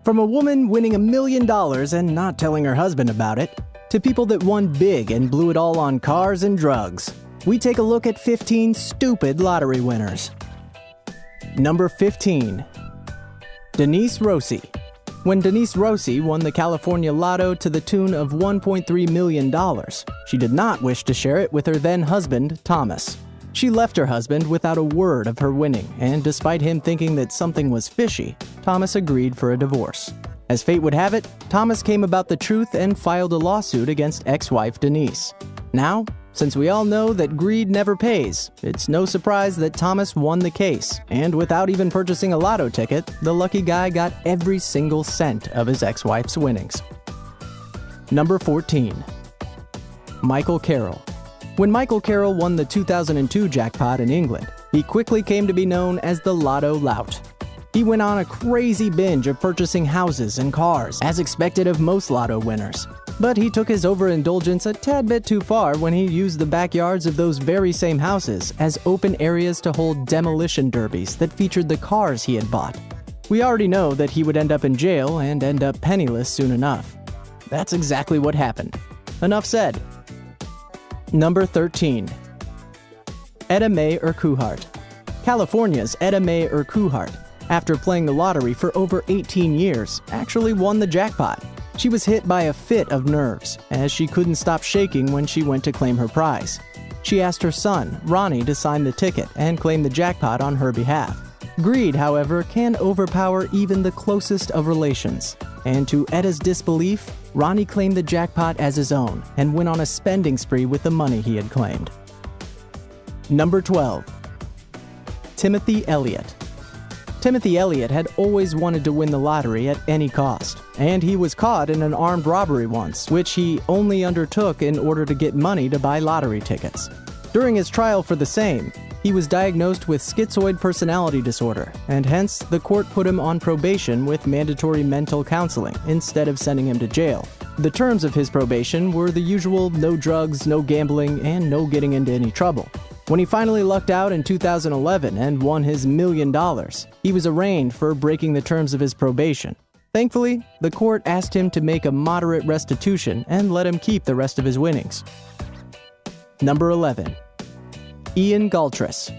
From a woman winning $1 million and not telling her husband about it, to people that won big and blew it all on cars and drugs, we take a look at 15 stupid lottery winners. Number 15. Denise Rossi. When Denise Rossi won the California Lotto to the tune of $1.3 million, she did not wish to share it with her then-husband, Thomas. She left her husband without a word of her winning, and despite him thinking that something was fishy, Thomas agreed for a divorce. As fate would have it, Thomas came about the truth and filed a lawsuit against ex-wife Denise. Now, since we all know that greed never pays, it's no surprise that Thomas won the case, and without even purchasing a lotto ticket, the lucky guy got every single cent of his ex-wife's winnings. Number 14. Michael Carroll. When Michael Carroll won the 2002 jackpot in England, he quickly came to be known as the Lotto Lout. He went on a crazy binge of purchasing houses and cars, as expected of most lotto winners. But he took his overindulgence a tad bit too far when he used the backyards of those very same houses as open areas to hold demolition derbies that featured the cars he had bought. We already know that he would end up in jail and end up penniless soon enough. That's exactly what happened. Enough said. Number 13. Etta Mae Urquhart. California's Etta Mae Urquhart, after playing the lottery for over 18 years, actually won the jackpot. She was hit by a fit of nerves, as she couldn't stop shaking when she went to claim her prize. She asked her son, Ronnie, to sign the ticket and claim the jackpot on her behalf. Greed, however, can overpower even the closest of relations. And to Etta's disbelief, Ronnie claimed the jackpot as his own and went on a spending spree with the money he had claimed. Number 12. Timothy Elliott. Timothy Elliott had always wanted to win the lottery at any cost, and he was caught in an armed robbery once, which he only undertook in order to get money to buy lottery tickets. During his trial for the same, he was diagnosed with schizoid personality disorder, and hence the court put him on probation with mandatory mental counseling instead of sending him to jail. The terms of his probation were the usual no drugs, no gambling, and no getting into any trouble. When he finally lucked out in 2011 and won his $1 million, he was arraigned for breaking the terms of his probation. Thankfully, the court asked him to make a moderate restitution and let him keep the rest of his winnings. Number 11. Ian Galtres.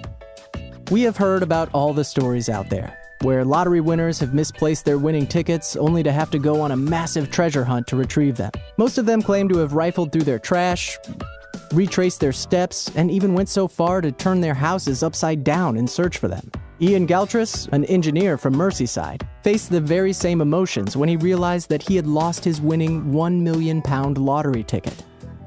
We have heard about all the stories out there, where lottery winners have misplaced their winning tickets only to have to go on a massive treasure hunt to retrieve them. Most of them claim to have rifled through their trash, retraced their steps, and even went so far to turn their houses upside down in search for them. Ian Galtres, an engineer from Merseyside, faced the very same emotions when he realized that he had lost his winning £1 million lottery ticket.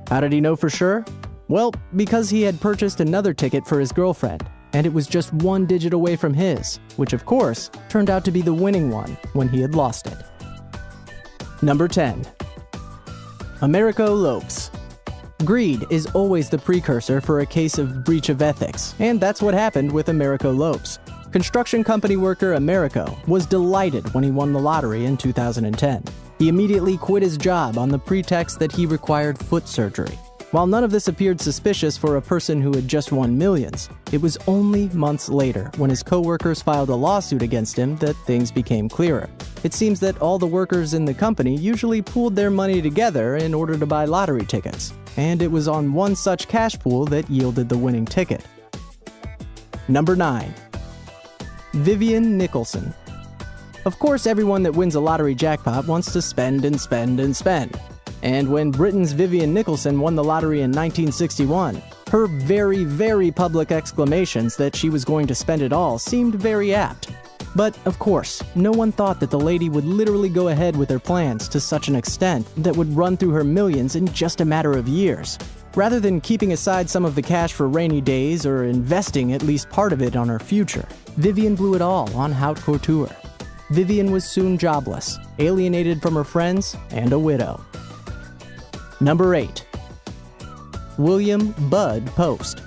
How did he know for sure? Well, because he had purchased another ticket for his girlfriend, and it was just one digit away from his, which of course turned out to be the winning one when he had lost it. Number 10. Americo Lopes. Greed is always the precursor for a case of breach of ethics, and that's what happened with Americo Lopes. Construction company worker Americo was delighted when he won the lottery in 2010. He immediately quit his job on the pretext that he required foot surgery. While none of this appeared suspicious for a person who had just won millions, it was only months later, when his co-workers filed a lawsuit against him, that things became clearer. It seems that all the workers in the company usually pooled their money together in order to buy lottery tickets, and it was on one such cash pool that yielded the winning ticket. Number 9. Vivian Nicholson. Of course, everyone that wins a lottery jackpot wants to spend and spend and spend. And when Britain's Vivian Nicholson won the lottery in 1961, her very, very public exclamations that she was going to spend it all seemed very apt. But, of course, no one thought that the lady would literally go ahead with her plans to such an extent that would run through her millions in just a matter of years. Rather than keeping aside some of the cash for rainy days or investing at least part of it on her future, Vivian blew it all on haute couture. Vivian was soon jobless, alienated from her friends, and a widow. Number 8. William Bud Post.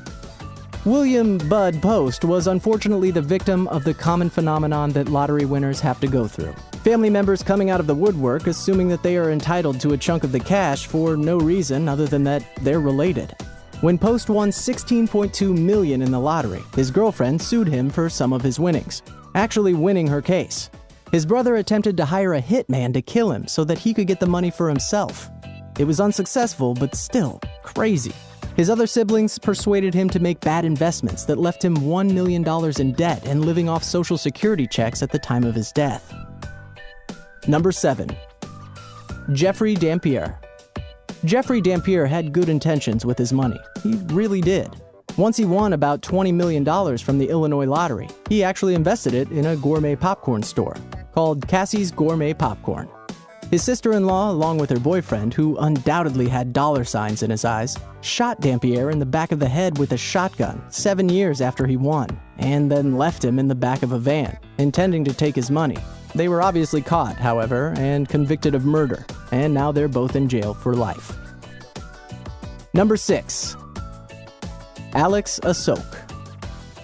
William Bud Post was unfortunately the victim of the common phenomenon that lottery winners have to go through. Family members coming out of the woodwork assuming that they are entitled to a chunk of the cash for no reason other than that they're related. When Post won $16.2 million in the lottery, his girlfriend sued him for some of his winnings, actually winning her case. His brother attempted to hire a hitman to kill him so that he could get the money for himself. It was unsuccessful, but still crazy. His other siblings persuaded him to make bad investments that left him $1 million in debt and living off Social Security checks at the time of his death. Number 7. Jeffrey Dampier. Jeffrey Dampier had good intentions with his money. He really did. Once he won about $20 million from the Illinois lottery, he actually invested it in a gourmet popcorn store called Cassie's Gourmet Popcorn. His sister-in-law, along with her boyfriend, who undoubtedly had dollar signs in his eyes, shot Dampier in the back of the head with a shotgun 7 years after he won, and then left him in the back of a van, intending to take his money. They were obviously caught, however, and convicted of murder, and now they're both in jail for life. Number 6. Alex Asok.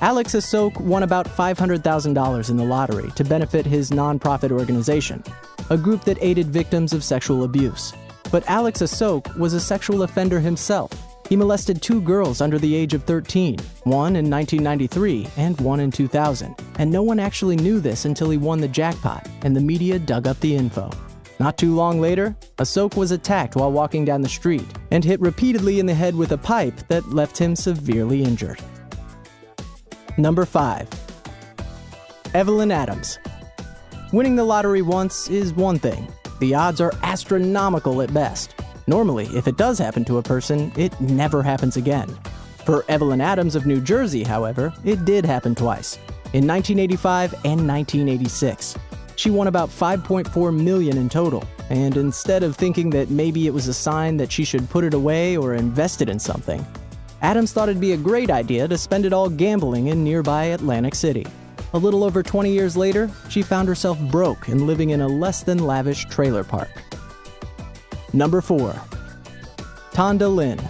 Alex Asok won about $500,000 in the lottery to benefit his nonprofit organization, a group that aided victims of sexual abuse. But Alex Asok was a sexual offender himself. He molested 2 girls under the age of 13, one in 1993 and one in 2000, and no one actually knew this until he won the jackpot and the media dug up the info. Not too long later, Asok was attacked while walking down the street and hit repeatedly in the head with a pipe that left him severely injured. Number 5. Evelyn Adams. Winning the lottery once is one thing. The odds are astronomical at best. Normally, if it does happen to a person, it never happens again. For Evelyn Adams of New Jersey, however, it did happen twice, in 1985 and 1986. She won about $5.4 million in total, and instead of thinking that maybe it was a sign that she should put it away or invest it in something, Adams thought it'd be a great idea to spend it all gambling in nearby Atlantic City. A little over 20 years later, she found herself broke and living in a less than lavish trailer park. Number 4. Tonda Lynn.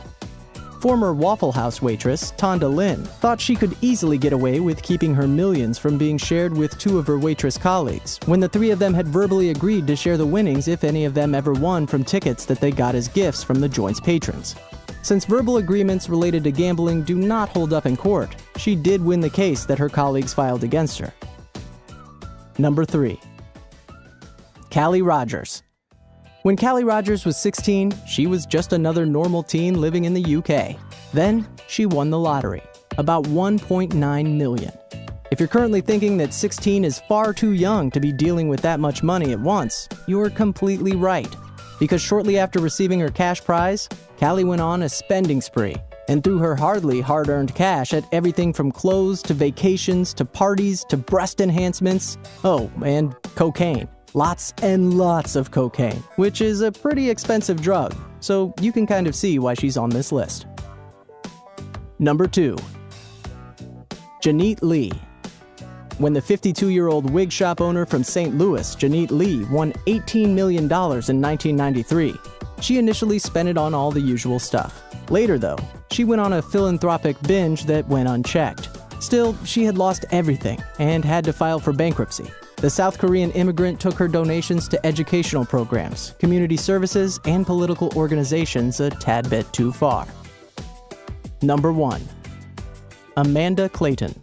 Former Waffle House waitress Tonda Lynn thought she could easily get away with keeping her millions from being shared with 2 of her waitress colleagues, when the 3 of them had verbally agreed to share the winnings if any of them ever won from tickets that they got as gifts from the joint's patrons. Since verbal agreements related to gambling do not hold up in court, she did win the case that her colleagues filed against her. Number 3. Callie Rogers. When Callie Rogers was 16, she was just another normal teen living in the UK. Then, she won the lottery, about $1.9 million. If you're currently thinking that 16 is far too young to be dealing with that much money at once, you're completely right. Because shortly after receiving her cash prize, Callie went on a spending spree and threw her hardly hard-earned cash at everything from clothes to vacations to parties to breast enhancements. Oh, and cocaine. Lots and lots of cocaine, which is a pretty expensive drug, so you can kind of see why she's on this list. Number 2. Janet Lee. When the 52-year-old wig shop owner from St. Louis, Janet Lee, won $18 million in 1993, she initially spent it on all the usual stuff. Later, though, she went on a philanthropic binge that went unchecked. Still, she had lost everything and had to file for bankruptcy. The South Korean immigrant took her donations to educational programs, community services, and political organizations a tad bit too far. Number 1. Amanda Clayton.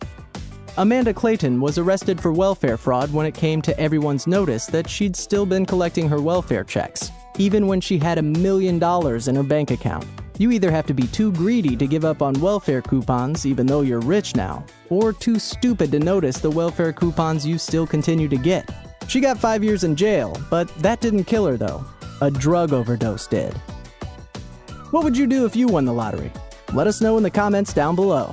Amanda Clayton was arrested for welfare fraud when it came to everyone's notice that she'd still been collecting her welfare checks, even when she had $1 million in her bank account. You either have to be too greedy to give up on welfare coupons even though you're rich now, or too stupid to notice the welfare coupons you still continue to get. She got 5 years in jail, but that didn't kill her though. A drug overdose did. What would you do if you won the lottery? Let us know in the comments down below.